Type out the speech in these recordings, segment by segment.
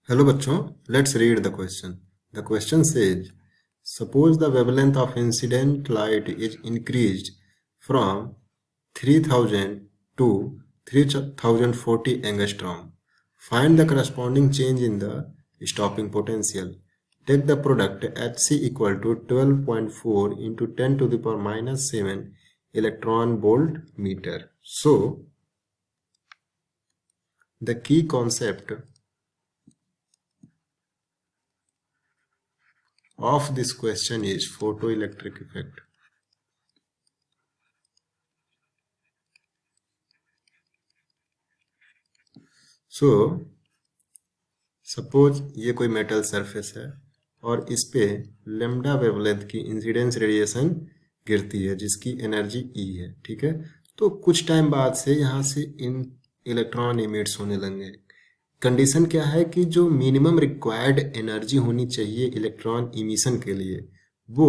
Hello बच्चों, let's read the question. The question says, suppose the wavelength of incident light is increased from 3000 to 3040 angstrom. Find the corresponding change in the stopping potential. Take the product Hc equal to 12.4 into 10 to the power minus 7 electron volt meter. So, the key concept of this question is photoelectric effect. So suppose ये कोई metal surface है और इस पे lambda wavelength की incidence radiation गिरती है जिसकी एनर्जी ई है, ठीक है। तो कुछ टाइम बाद से यहाँ से इन इलेक्ट्रॉन इमिट्स होने लगे। कंडीशन क्या है कि जो मिनिमम रिक्वायर्ड एनर्जी होनी चाहिए इलेक्ट्रॉन इमिशन के लिए वो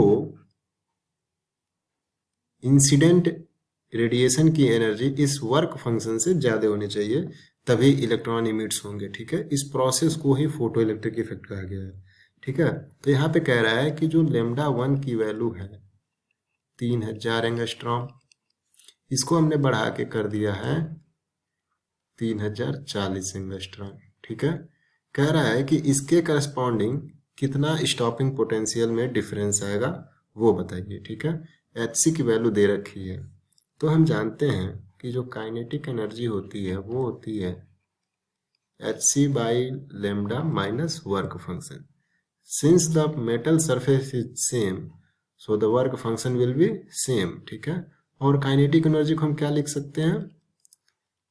इंसिडेंट रेडिएशन की एनर्जी इस वर्क फंक्शन से ज़्यादा होनी चाहिए, तभी इलेक्ट्रॉन इमिट्स होंगे, ठीक है। इस प्रोसेस को ही फोटो इलेक्ट्रिक इफेक्ट कहा गया है, ठीक है। तो यहाँ पे कह रहा है कि जो लेम्डा 1 की वैल्यू है 3000 एंगस्ट्रॉम, इसको हमने बढ़ा के कर दिया है 3040 एंगस्ट्रॉम, ठीक है। कह रहा है कि इसके करस्पॉन्डिंग कितना स्टॉपिंग पोटेंशियल में डिफरेंस आएगा वो बताइए, ठीक है। Hc की वैल्यू दे रखी है, तो हम जानते हैं कि जो काइनेटिक एनर्जी होती है वो होती है Hc by lambda minus work function. Since the metal surface is same so the work function will be same, ठीक है। और काइनेटिक एनर्जी को हम क्या लिख सकते हैं,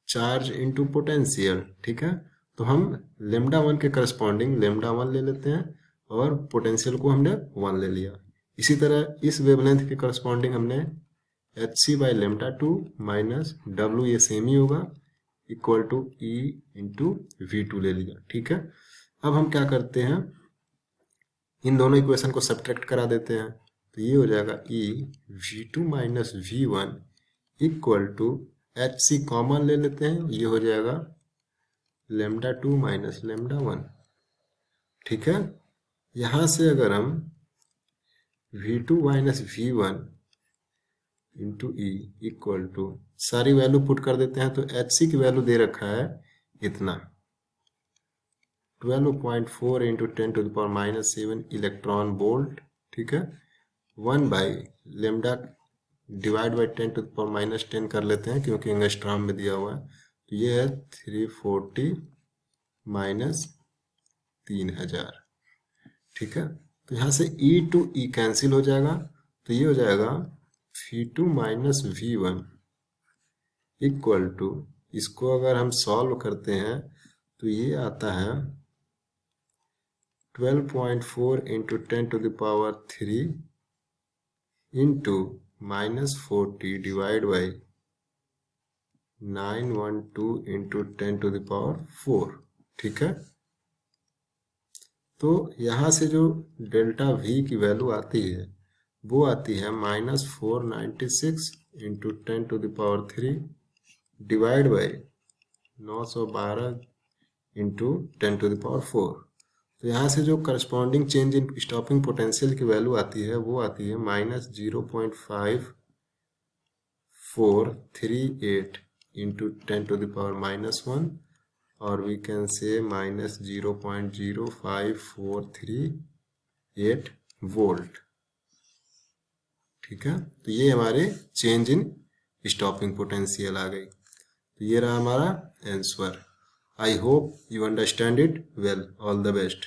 चार्ज इनटू पोटेंशियल, ठीक है। तो हम लेम्डा 1 के करस्पॉन्डिंग लेम्डा 1 ले लेते हैं और पोटेंशियल को हमने 1 ले लिया। इसी तरह इस वेवलेंथ के करस्पॉन्डिंग हमने Hc by lambda 2 minus W, ये सेम ही होगा, equal to E into V2 ले लिया, ठीक है। अब हम क्या करते हैं, इन दोनों इक्वेशन को सब्ट्रैक्ट करा देते हैं, तो ये हो जाएगा E V2 minus V1 equal to Hc common ले लेते हैं, ये हो जाएगा लेम्डा 2 माइनस लेम्डा 1, ठीक है। यहाँ से अगर हम V2 minus V1 into E equal to सारी वैल्यू पुट कर देते हैं, तो Hc की वैल्यू दे रखा है इतना 12.4 into 10 to the power minus 7 electron volt, ठीक है। 1 by lambda divide by 10 to the power minus 10 कर लेते हैं क्योंकि एंगस्ट्रॉम में दिया हुआ है, तो ये है 340 माइनस 3000, ठीक है। तो यहाँ से E टू E कैंसिल हो जाएगा, तो ये हो जाएगा V2 minus V1 equal to, इसको अगर हम सॉल्व करते हैं तो ये आता है 12.4 into 10 to the power 3 into minus 40 divide by 912 into 10 to the power 4, ठीक है। तो यहाँ से जो डेल्टा V की वैल्यू आती है वो आती है minus 496 into 10 to the power 3 divide by 912 into 10 to the power 4। तो यहाँ से जो corresponding change in stopping potential की वैल्यू आती है वो आती है minus 0.5438 into 10 to the power minus 1, और we can say minus 0.05438 volt, ठीक है। तो ये हमारे चेंज इन स्टॉपिंग पोटेंशियल आ गई। तो ये रहा हमारा answer. I hope you understand it well. All the best.